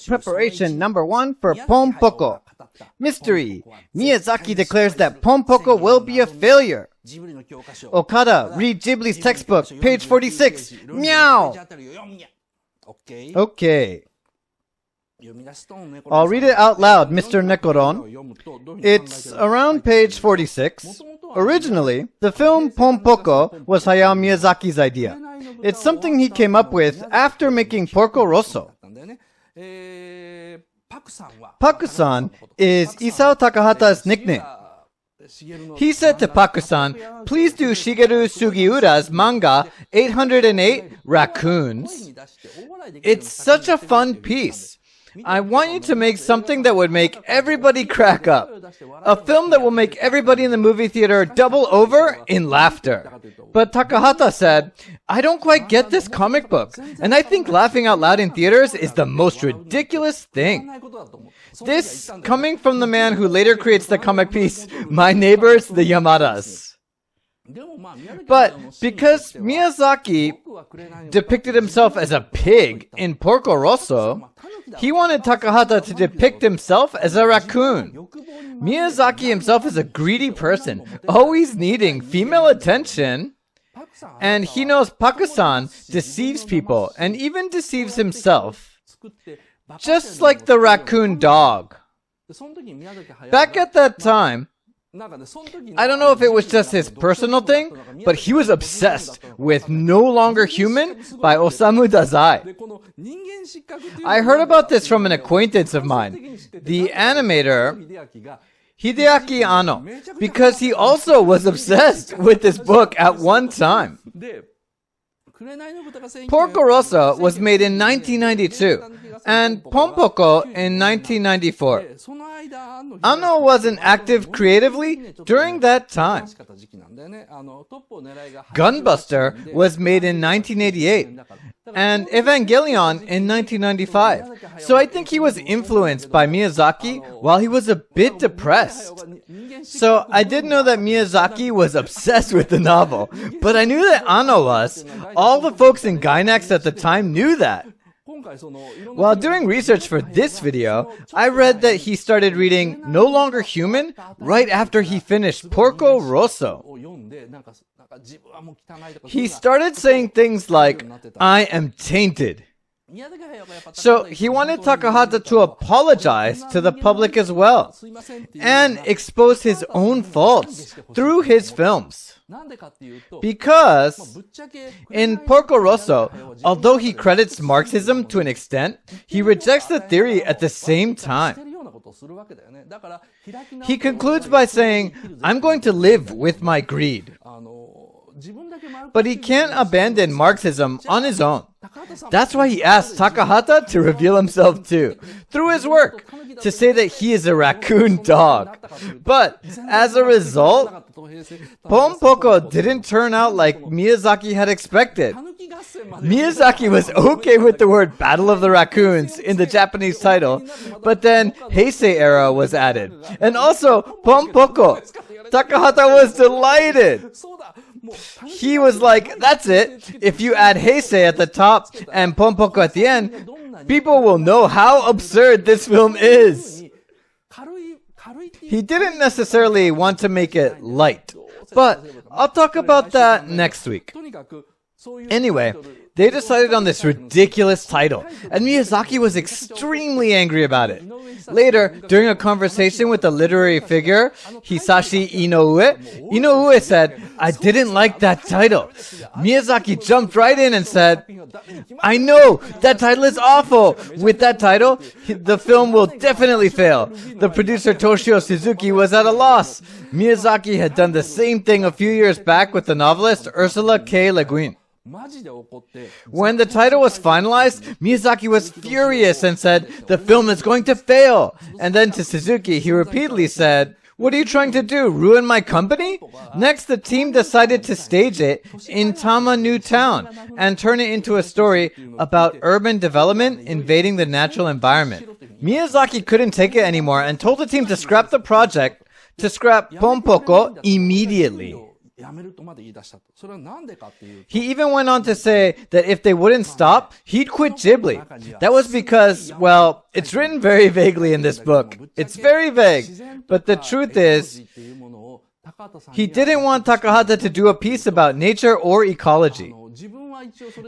Preparation number 1 for Pom Poko. Mystery. Miyazaki declares that Pom Poko will be a failure. Okada, read Ghibli's textbook, page 46. Meow! Okay. I'll read it out loud, Mr. Nekoron. It's around page 46. Originally, the film Pom Poko was Hayao Miyazaki's idea. It's something he came up with after making Porco Rosso. Paku-san is Isao Takahata's nickname. He said to Paku-san, "Please do Shigeru Sugiura's manga 808 Raccoons. It's such a fun piece. I want you to make something that would make everybody crack up. A film that will make everybody in the movie theater double over in laughter." But Takahata said, "I don't quite get this comic book, and I think laughing out loud in theaters is the most ridiculous thing." This coming from the man who later creates the comic piece, My Neighbors, the Yamadas. But because Miyazaki depicted himself as a pig in Porco Rosso, he wanted Takahata to depict himself as a raccoon. Miyazaki himself is a greedy person, always needing female attention. And he knows Paku-san deceives people and even deceives himself, just like the raccoon dog. Back at that time, I don't know if it was just his personal thing, but he was obsessed with No Longer Human by Osamu Dazai. I heard about this from an acquaintance of mine, the animator Hideaki Anno, because he also was obsessed with this book at one time. Porco Rosso was made in 1992 and Pom Poko in 1994. Anno wasn't active creatively during that time. Gunbuster was made in 1988 and Evangelion in 1995. So I think he was influenced by Miyazaki while he was a bit depressed. So I did know that Miyazaki was obsessed with the novel, but I knew that Anno was. All the folks in Gainax at the time knew that. While doing research for this video, I read that he started reading No Longer Human right after he finished Porco Rosso. He started saying things like, "I am tainted." So he wanted Takahata to apologize to the public as well and expose his own faults through his films. Because in Porco Rosso, although he credits Marxism to an extent, he rejects the theory at the same time. He concludes by saying, "I'm going to live with my greed." But he can't abandon Marxism on his own. That's why he asked Takahata to reveal himself too, through his work, to say that he is a raccoon dog. But as a result, Pom Poko didn't turn out like Miyazaki had expected. Miyazaki was okay with the word Battle of the Raccoons in the Japanese title, but then Heisei era was added. And also Pom Poko. Takahata was delighted. He was like, "That's it. If you add Heisei at the top and Pom Poko at the end, people will know how absurd this film is." He didn't necessarily want to make it light, but I'll talk about that next week. Anyway, they decided on this ridiculous title, and Miyazaki was extremely angry about it. Later, during a conversation with the literary figure, Hisashi Inoue said, "I didn't like that title." Miyazaki jumped right in and said, "I know, that title is awful. With that title, the film will definitely fail." The producer Toshio Suzuki was at a loss. Miyazaki had done the same thing a few years back with the novelist Ursula K. Le Guin. When the title was finalized, Miyazaki was furious and said, "The film is going to fail." And then to Suzuki, he repeatedly said, "What are you trying to do? Ruin my company?" Next, the team decided to stage it in Tama New Town and turn it into a story about urban development invading the natural environment. Miyazaki couldn't take it anymore and told the team to scrap the project, to scrap Pom Poko immediately. He even went on to say that if they wouldn't stop, he'd quit Ghibli. That was because, well, it's written very vaguely in this book. It's very vague. But the truth is, he didn't want Takahata to do a piece about nature or ecology.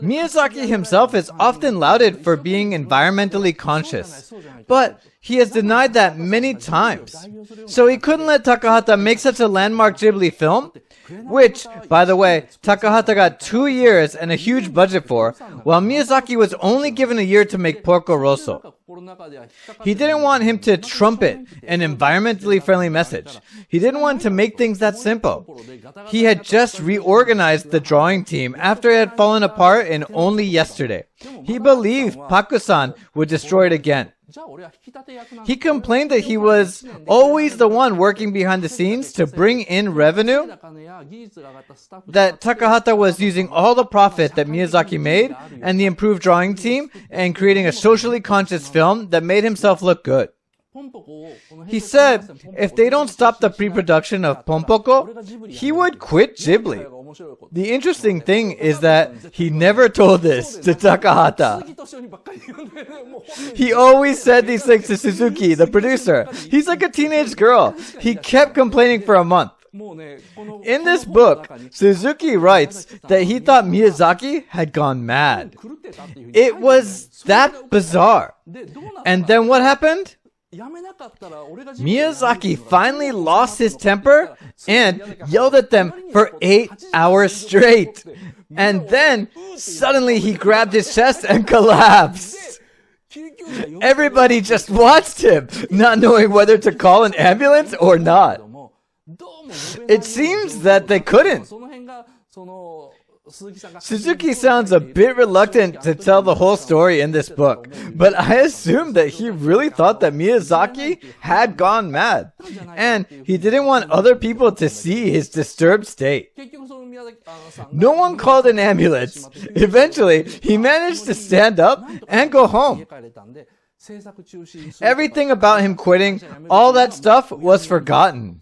Miyazaki himself is often lauded for being environmentally conscious, but he has denied that many times. So he couldn't let Takahata make such a landmark Ghibli film, which, by the way, Takahata got 2 years and a huge budget for, while Miyazaki was only given a year to make Porco Rosso. He didn't want him to trumpet an environmentally friendly message. He didn't want to make things that simple. He had just reorganized the drawing team after it had fallen apart in only yesterday. He believed Paku-san would destroy it again. He complained that he was always the one working behind the scenes to bring in revenue, that Takahata was using all the profit that Miyazaki made and the improved drawing team and creating a socially conscious film that made himself look good. He said if they don't stop the pre-production of Pom Poko, he would quit Ghibli. The interesting thing is that he never told this to Takahata. He always said these things to Suzuki, the producer. He's like a teenage girl. He kept complaining for a month. In this book, Suzuki writes that he thought Miyazaki had gone mad. It was that bizarre. And then what happened? Miyazaki finally lost his temper and yelled at them for 8 hours straight. And then suddenly he grabbed his chest and collapsed. Everybody just watched him, not knowing whether to call an ambulance or not. It seems that they couldn't. Suzuki sounds a bit reluctant to tell the whole story in this book, but I assume that he really thought that Miyazaki had gone mad, and he didn't want other people to see his disturbed state. No one called an ambulance. Eventually, he managed to stand up and go home. Everything about him quitting, all that stuff was forgotten.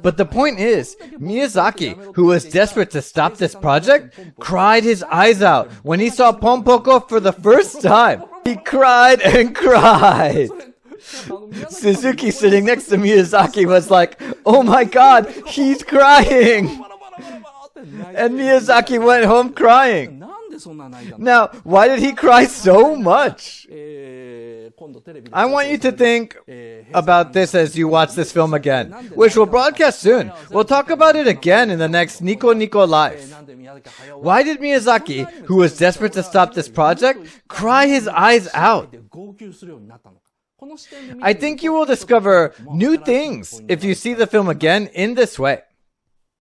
But the point is, Miyazaki, who was desperate to stop this project, cried his eyes out when he saw Pom Poko for the first time. He cried and cried. Suzuki sitting next to Miyazaki was like, "Oh my god, he's crying!" And Miyazaki went home crying. Now, why did he cry so much? I want you to think about this as you watch this film again, which will broadcast soon. We'll talk about it again in the next Nico Nico Live. Why did Miyazaki, who was desperate to stop this project, cry his eyes out? I think you will discover new things if you see the film again in this way.